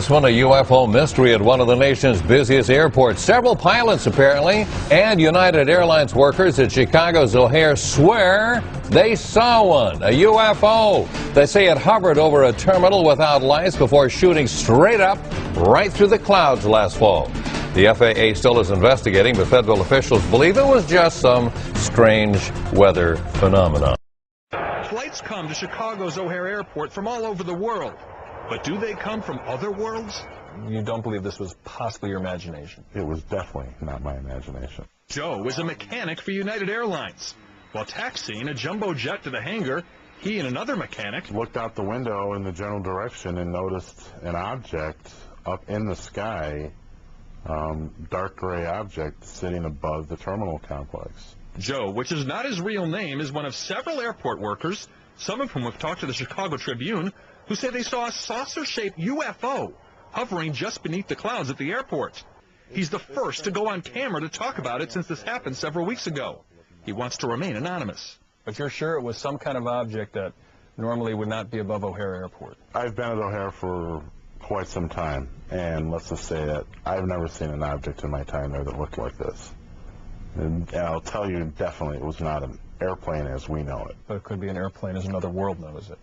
This one, a UFO mystery at one of the nation's busiest airports. Several pilots, apparently, and United Airlines workers at Chicago's O'Hare swear they saw one, a UFO. They say it hovered over a terminal without lights before shooting straight up right through the clouds last fall. The FAA still is investigating, but federal officials believe it was just some strange weather phenomenon. Flights come to Chicago's O'Hare Airport from all over the world. But do they come from other worlds? You don't believe this was possibly your imagination? It was definitely not my imagination. Joe is a mechanic for United Airlines. While taxiing a jumbo jet to the hangar, he and another mechanic Looked out the window in the general direction and noticed an object up in the sky, dark gray object sitting above the terminal complex. Joe, which is not his real name, is one of several airport workers, some of whom have talked to the Chicago Tribune, who say they saw a saucer-shaped UFO hovering just beneath the clouds at the airport. He's the first to go on camera to talk about it since this happened several weeks ago. He wants to remain anonymous. But you're sure it was some kind of object that normally would not be above O'Hare Airport? I've been at O'Hare for quite some time, and let's just say that I've never seen an object in my time there that looked like this. And I'll tell you, definitely, it was not an airplane as we know it. But it could be an airplane as another world knows it.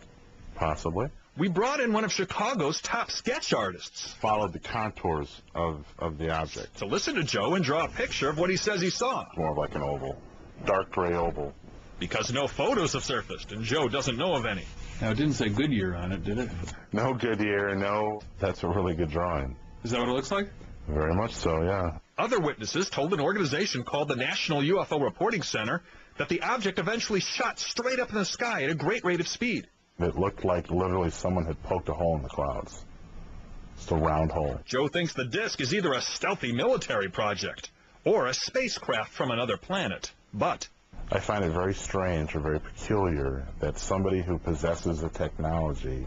Possibly. We brought in one of Chicago's top sketch artists. Followed the contours of the object. To listen to Joe and draw a picture of what he says he saw. More like an oval. Dark gray oval. Because no photos have surfaced, and Joe doesn't know of any. Now, it didn't say Goodyear on it, did it? No Goodyear, no. That's a really good drawing. Is that what it looks like? Very much so, yeah. Other witnesses told an organization called the National UFO Reporting Center that the object eventually shot straight up in the sky at a great rate of speed. It looked like literally someone had poked a hole in the clouds. Just a round hole. Joe thinks the disc is either a stealthy military project or a spacecraft from another planet. But I find it very strange or very peculiar that somebody who possesses the technology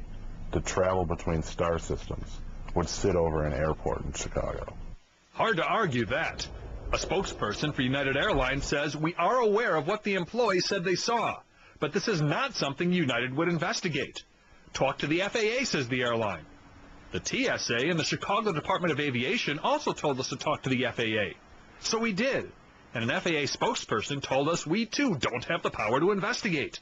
to travel between star systems would sit over an airport in Chicago. Hard to argue that. A spokesperson for United Airlines says, "We are aware of what the employees said they saw, but this is not something United would investigate. Talk to the FAA," says the airline. The TSA and the Chicago Department of Aviation also told us to talk to the FAA. So we did. And an FAA spokesperson told us we too don't have the power to investigate.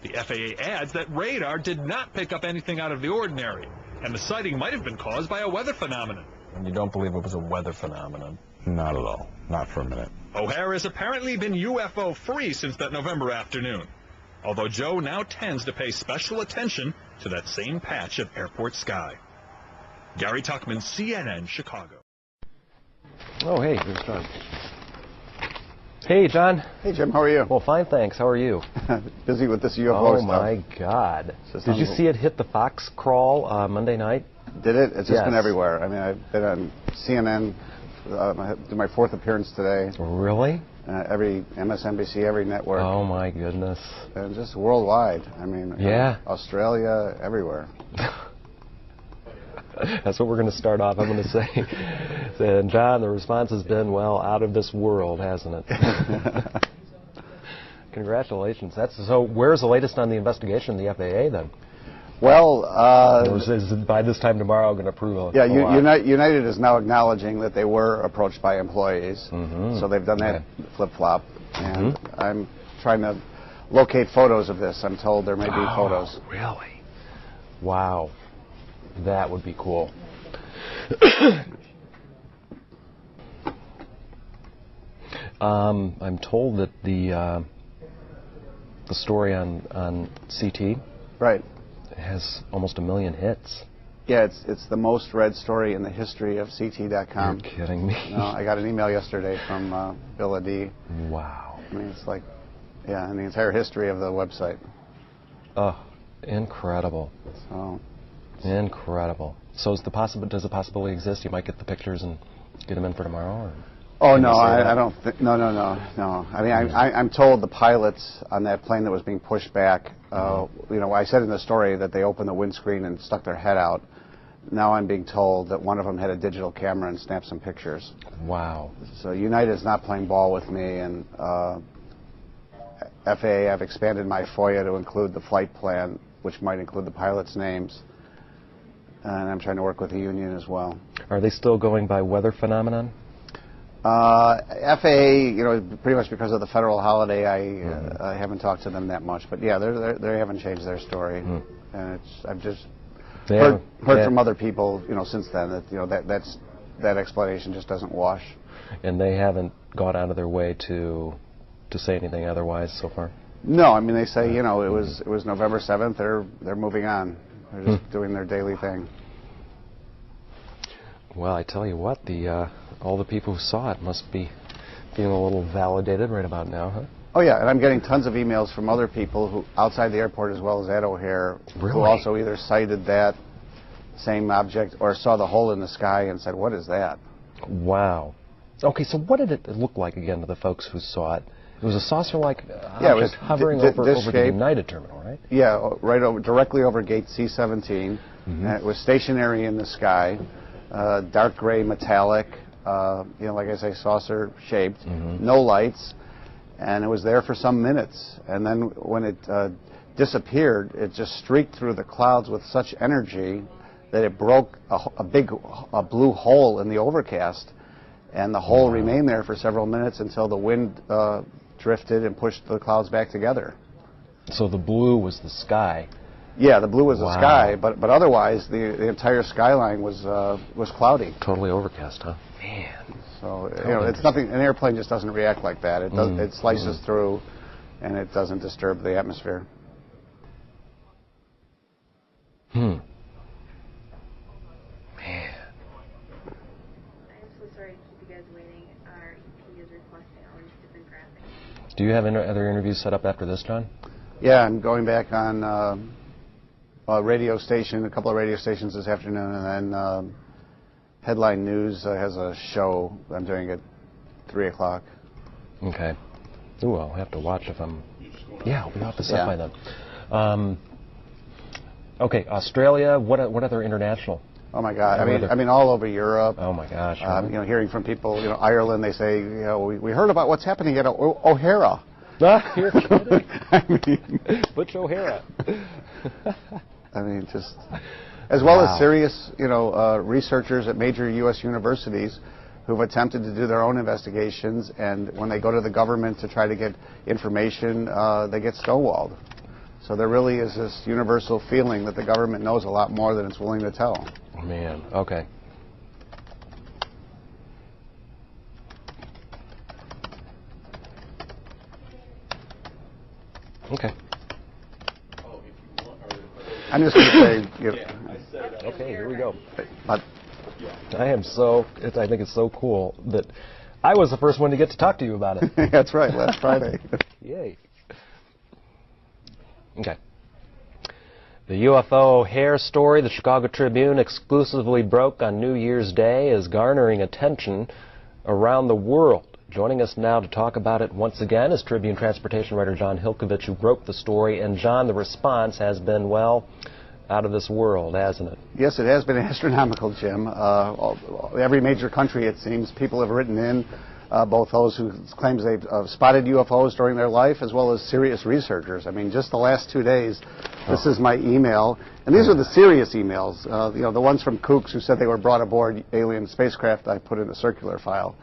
The FAA adds that radar did not pick up anything out of the ordinary, and the sighting might have been caused by a weather phenomenon. And you don't believe it was a weather phenomenon? Not at all. Not for a minute. O'Hare has apparently been UFO-free since that November afternoon, although Joe now tends to pay special attention to that same patch of airport sky. Gary Tuckman, CNN, Chicago. Oh, hey, here's John. Hey, John. Hey, Jim, how are you? Well, fine, thanks. How are you? Busy with this UFO Oh, stuff. my God. Did you see it hit the Fox crawl Monday night? Did it? It's just Yes. been everywhere. I mean, I've been on CNN. I did my fourth appearance today. Really? Every MSNBC, every network. Oh, my goodness. And just worldwide. I mean, Yeah. Australia, everywhere. That's what we're going to start off, I'm going to say. And, John, the response has been, well, out of this world, hasn't it? Congratulations. So where's the latest on the investigation, the FAA, then? Well, Or is it by this time tomorrow going to prove yeah, United is now acknowledging that they were approached by employees. Mm-hmm. So they've done that flip-flop. And Mm-hmm. I'm trying to locate photos of this. I'm told there may be photos. Really? Wow. That would be cool. I'm told that the story on CT Right. has almost 1 million hits. Yeah, it's the most read story in the history of CT.com. You're kidding me. No, I got an email yesterday from Bill Adee. Wow. I mean, it's like, yeah, in the entire history of the website. Oh, incredible. So, Incredible. So does the possibility exist you might get the pictures and get them in for tomorrow? Or? oh no, I don't think. No. I mean, I'm told the pilots on that plane that was being pushed back. You know, I said in the story that they opened the windscreen and stuck their head out. Now I'm being told that one of them had a digital camera and snapped some pictures. Wow. So United is not playing ball with me, and FAA, I've expanded my FOIA to include the flight plan, which might include the pilots' names. and I'm trying to work with the union as well. Are they still going by weather phenomenon? FAA, pretty much because of the federal holiday, I haven't talked to them that much. But yeah, they haven't changed their story, and I've just heard from other people, since then that that explanation just doesn't wash. And they haven't gone out of their way to say anything otherwise so far? No, I mean they say it was November 7th. They're moving on. They're just doing their daily thing. Well, I tell you what, all the people who saw it must be feeling a little validated right about now, huh? Oh yeah, and I'm getting tons of emails from other people who outside the airport as well as at O'Hare Really? who also either cited that same object or saw the hole in the sky and said, "What is that?" Wow. Okay, so what did it look like again to the folks who saw it? It was a saucer-like object it was hovering over the United terminal, right? Yeah, directly over gate C-17. And it was stationary in the sky, dark gray metallic, like I say, saucer-shaped, no lights, and it was there for some minutes. And then when it disappeared, it just streaked through the clouds with such energy that it broke a big blue hole in the overcast, and the hole remained there for several minutes until the wind drifted and pushed the clouds back together. So the blue was the sky. Yeah, the blue was the sky, but otherwise the entire skyline was cloudy. Totally overcast, huh? Man. So it's nothing. An airplane just doesn't react like that. It does. It slices through, and it doesn't disturb the atmosphere. Man. Sorry to keep you guys waiting. Our EP is requesting all these different graphics. Do you have other interviews set up after this, John? Yeah, I'm going back on a radio station, a couple of radio stations this afternoon, and then Headline News has a show I'm doing at 3 o'clock. Okay. Ooh, I'll have to watch if I'm... Yeah, I'll be off the set by then. Okay, Australia, what other international? Oh my God! I mean, all over Europe. Oh my gosh! Hearing from people, Ireland, they say, we heard about what's happening at O'Hara. You're kidding. I mean, Butch O'Hara. I mean, just as well as serious, researchers at major U.S. universities who've attempted to do their own investigations, and when they go to the government to try to get information, they get stonewalled. So there really is this universal feeling that the government knows a lot more than it's willing to tell. Man, okay. Okay. I'm just going to say, Okay, here we go. But I think it's so cool that I was the first one to get to talk to you about it. That's right, last Friday. Yay. Okay. The UFO O'Hare story the Chicago Tribune exclusively broke on New Year's Day is garnering attention around the world. Joining us now to talk about it once again is Tribune transportation writer John Hilkovich, who broke the story. And John, the response has been, well, out of this world, hasn't it? Yes, it has been astronomical, Jim. Every major country, it seems, people have written in, both those who claim they've spotted UFOs during their life, as well as serious researchers. I mean, just the last 2 days, this is my email, and these are the serious emails. The ones from kooks who said they were brought aboard alien spacecraft, I put in a circular file.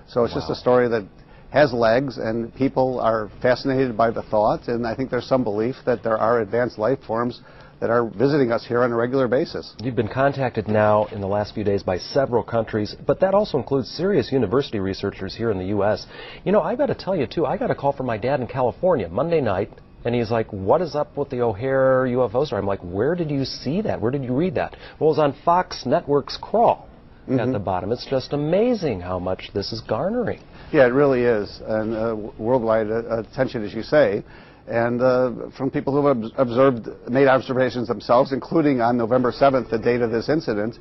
So it's just a story that has legs, and people are fascinated by the thought, and I think there's some belief that there are advanced life forms that are visiting us here on a regular basis. You've been contacted now in the last few days by several countries, but that also includes serious university researchers here in the U.S. I got to tell you, too, I got a call from my dad in California Monday night, and he's like, what is up with the O'Hare UFO story? I'm like, where did you see that? Where did you read that? Well, it was on Fox Network's Crawl at the bottom. It's just amazing how much this is garnering. Yeah, it really is, and worldwide attention, as you say. And from people who have made observations themselves, including on November 7th, the date of this incident,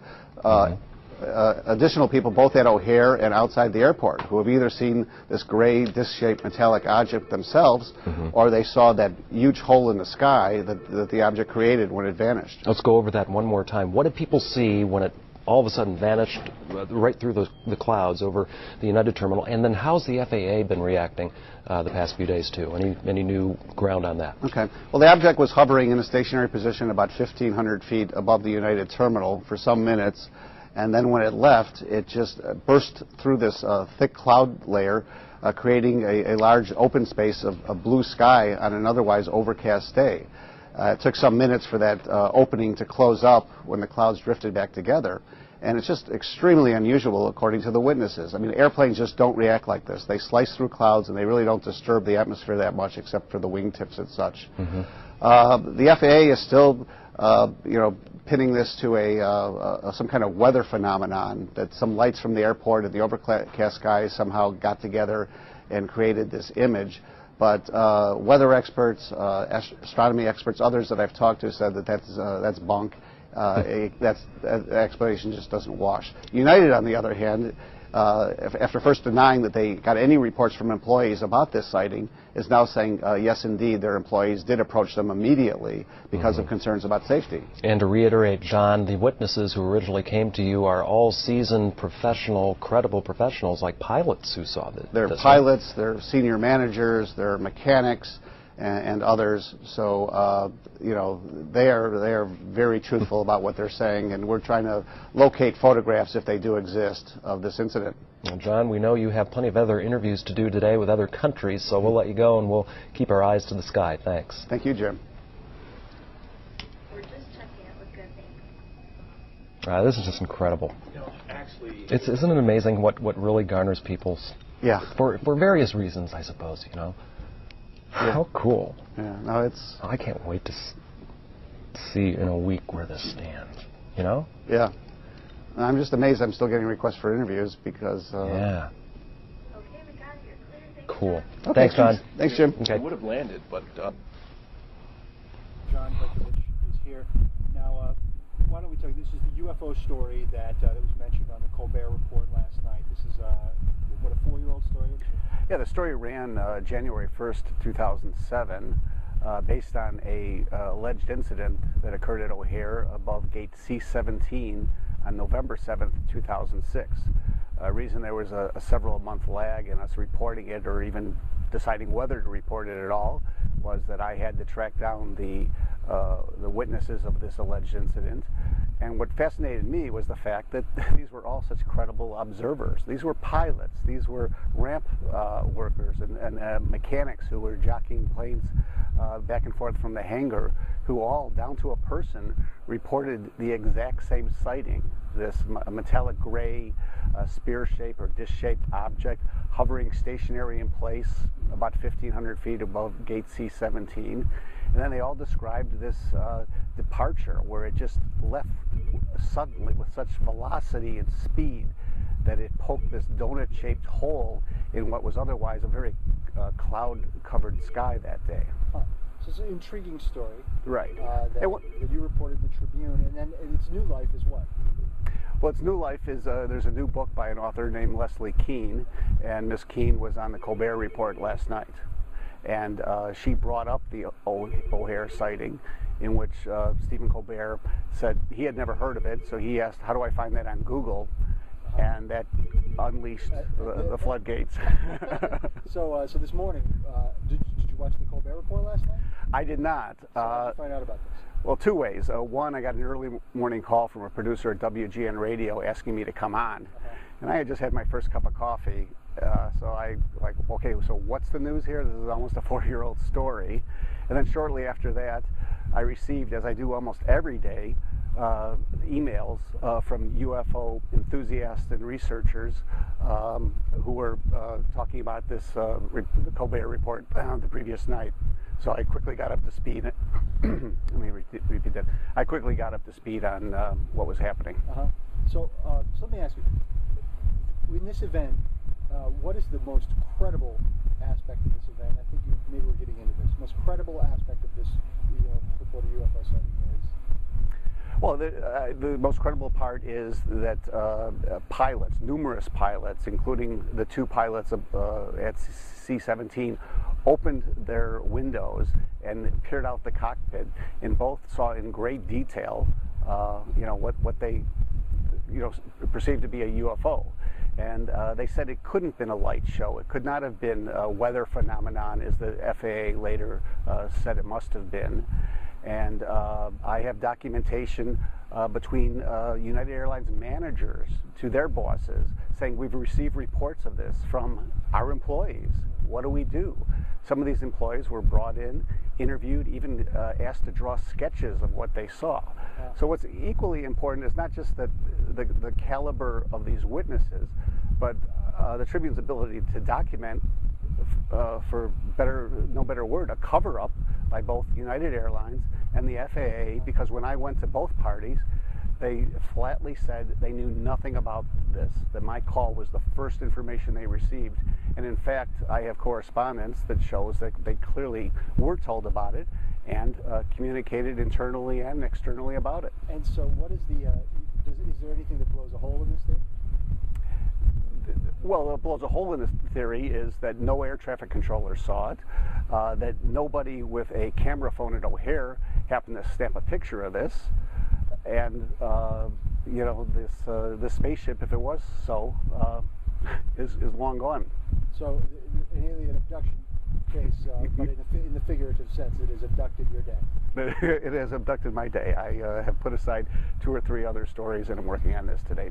additional people both at O'Hare and outside the airport who have either seen this gray disc-shaped metallic object themselves, or they saw that huge hole in the sky that the object created when it vanished. Let's go over that one more time. What did people see when it all of a sudden vanished right through the clouds over the United Terminal. And then how's the FAA been reacting the past few days, too? Any new ground on that? Okay. Well, the object was hovering in a stationary position about 1,500 feet above the United Terminal for some minutes. And then when it left, it just burst through this thick cloud layer, creating a large open space of blue sky on an otherwise overcast day. It took some minutes for that opening to close up when the clouds drifted back together. And it's just extremely unusual, according to the witnesses. I mean, airplanes just don't react like this. They slice through clouds, and they really don't disturb the atmosphere that much, except for the wingtips and such. The FAA is still, pinning this to some kind of weather phenomenon, that some lights from the airport and the overcast skies somehow got together and created this image. But weather experts, astronomy experts, others that I've talked to said that that's bunk. That explanation just doesn't wash. United, on the other hand, after first denying that they got any reports from employees about this sighting, is now saying, yes, indeed, their employees did approach them immediately because of concerns about safety. And to reiterate, John, the witnesses who originally came to you are all seasoned, professional, credible professionals, like pilots who saw this. They're pilots, they're senior managers, they're mechanics, and others. So, they are very truthful about what they're saying, and we're trying to locate photographs, if they do exist, of this incident. Well, John, we know you have plenty of other interviews to do today with other countries, so we'll let you go, and we'll keep our eyes to the sky. Thanks. Thank you, Jim. We're just checking it with good things. This is just incredible. Isn't it amazing what really garners people's... Yeah. For various reasons, I suppose, Yeah. How cool. Yeah, no, it's... I can't wait to see in a week where this stands, Yeah. I'm just amazed I'm still getting requests for interviews because... Yeah. Okay, we got it. You're clear. Cool. Okay, Thanks, John. Thanks, Jim. Okay. I would have landed, but... John Brekovich is here. Now, why don't we talk, this is the UFO story that was mentioned on the Colbert Report last night. This is, what, a 4-year-old story? Yeah, the story ran January 1st, 2007, based on a alleged incident that occurred at O'Hare above gate C-17 on November 7th, 2006. Reason there was a several-month lag in us reporting it, or even deciding whether to report it at all, was that I had to track down the witnesses of this alleged incident. And what fascinated me was the fact that these were all such credible observers. These were pilots, these were ramp workers and mechanics who were jockeying planes back and forth from the hangar, who all, down to a person, reported the exact same sighting. This metallic gray spear-shaped or disc-shaped object hovering stationary in place about 1,500 feet above gate C-17. And then they all described this departure where it just left suddenly with such velocity and speed that it poked this donut-shaped hole in what was otherwise a very cloud-covered sky that day. Huh. So it's an intriguing story. Right. That you reported in the Tribune, and then its new life is what? Well, its new life is there's a new book by an author named Leslie Kean, and Miss Kean was on the Colbert Report last night. And she brought up the O'Hare sighting, in which Stephen Colbert said he had never heard of it, so he asked, how do I find that on Google? And that unleashed the floodgates. So this morning, did you watch the Colbert Report last night? I did not. So how did you find out about this? Well, two ways. One, I got an early morning call from a producer at WGN Radio asking me to come on. And I had just had my first cup of coffee. So I okay, so what's the news here? This is almost a 4-year-old story. And then shortly after that, I received, as I do almost every day, emails from UFO enthusiasts and researchers who were talking about this the Colbert Report the previous night. So I quickly got up to speed. Let me repeat that. I quickly got up to speed on what was happening. So let me ask you, in this event, what is the most credible aspect of this event? I think maybe we're getting into this. Most credible aspect of this report of UFO sighting is? Well, the most credible part is that pilots, numerous pilots, including the 2 pilots at C-17, opened their windows and peered out the cockpit, and both saw in great detail, what they perceived to be a UFO. And they said it couldn't have been a light show. It could not have been a weather phenomenon, as the FAA later said it must have been. And I have documentation between United Airlines managers to their bosses saying, we've received reports of this from our employees. What do we do? Some of these employees were brought in, interviewed, even asked to draw sketches of what they saw. So what's equally important is not just the caliber of these witnesses, but the Tribune's ability to document, for no better word, a cover-up by both United Airlines and the FAA, because when I went to both parties, they flatly said they knew nothing about this, that my call was the first information they received. And in fact, I have correspondence that shows that they clearly were told about it and communicated internally and externally about it. And so what is the, is there anything that blows a hole in this thing? Well, what blows a hole in this theory is that no air traffic controller saw it, that nobody with a camera phone at O'Hare happened to snap a picture of this, and this spaceship, if it was so, is long gone. So an alien abduction case, but in the figurative sense, it has abducted your day. It has abducted my day. I have put aside 2 or 3 other stories, and I'm working on this today.